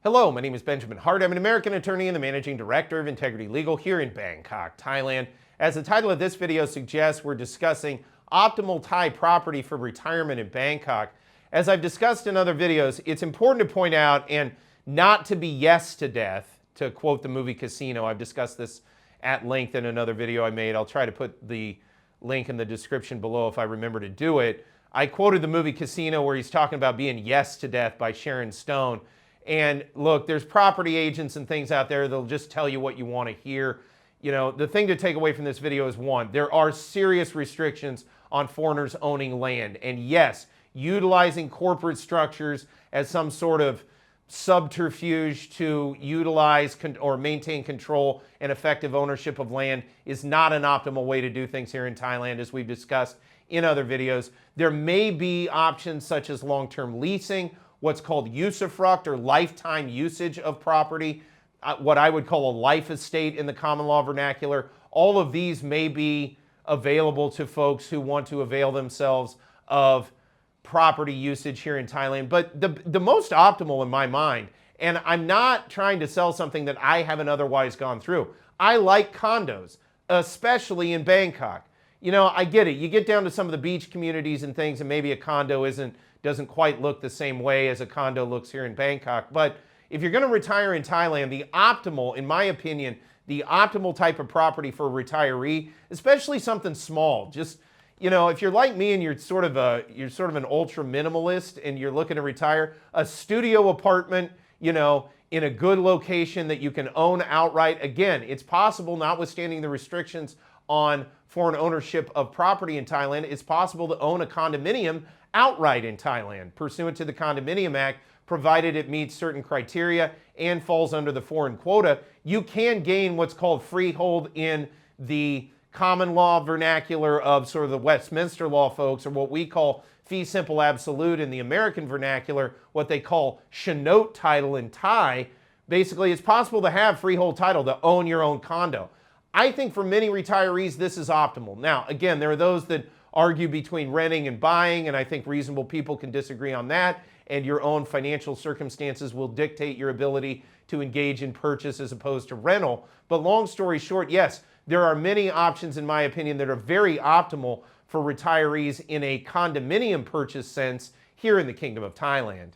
Hello, my name is Benjamin Hart. I'm an American attorney and the Managing Director of Integrity Legal here in Bangkok, Thailand. As the title of this video suggests, we're discussing optimal Thai property for retirement in Bangkok. As I've discussed in other videos, it's important to point out and not to be yes to death, to quote the movie Casino. I've discussed this at length in another video I made. I'll try to put the link in the description below if I remember to do it. I quoted the movie Casino where he's talking about being yes to death by Sharon Stone. And look, there's property agents and things out there that'll just tell you what you want to hear. You know, the thing to take away from this video is one, there are serious restrictions on foreigners owning land. And yes, utilizing corporate structures as some sort of subterfuge to utilize or maintain control and effective ownership of land is not an optimal way to do things here in Thailand, as we've discussed in other videos. There may be options such as long-term leasing, what's called usufruct or lifetime usage of property, what I would call a life estate in the common law vernacular. All of these may be available to folks who want to avail themselves of property usage here in Thailand. But the most optimal in my mind, and I'm not trying to sell something that I haven't otherwise gone through, I like condos, especially in Bangkok. You know, I get it. You get down to some of the beach communities and things, and maybe a condo doesn't quite look the same way as a condo looks here in Bangkok. But if you're going to retire in Thailand, the optimal, in my opinion, the optimal type of property for a retiree, especially something small, just, you know, if you're like me and you're sort of an ultra minimalist and you're looking to retire, a studio apartment, you know, in a good location that you can own outright. Again, it's possible, notwithstanding the restrictions on foreign ownership of property in Thailand, it's possible to own a condominium outright in Thailand, pursuant to the Condominium Act, provided it meets certain criteria and falls under the foreign quota. You can gain what's called freehold in the common law vernacular of sort of the Westminster law folks, or what we call fee simple absolute in the American vernacular, what they call shenote title in Thai. Basically, it's possible to have freehold title, to own your own condo. I think for many retirees, this is optimal. Now, again, there are those that argue between renting and buying, and I think reasonable people can disagree on that, and your own financial circumstances will dictate your ability to engage in purchase as opposed to rental. But long story short, yes, there are many options, in my opinion, that are very optimal for retirees in a condominium purchase sense here in the Kingdom of Thailand.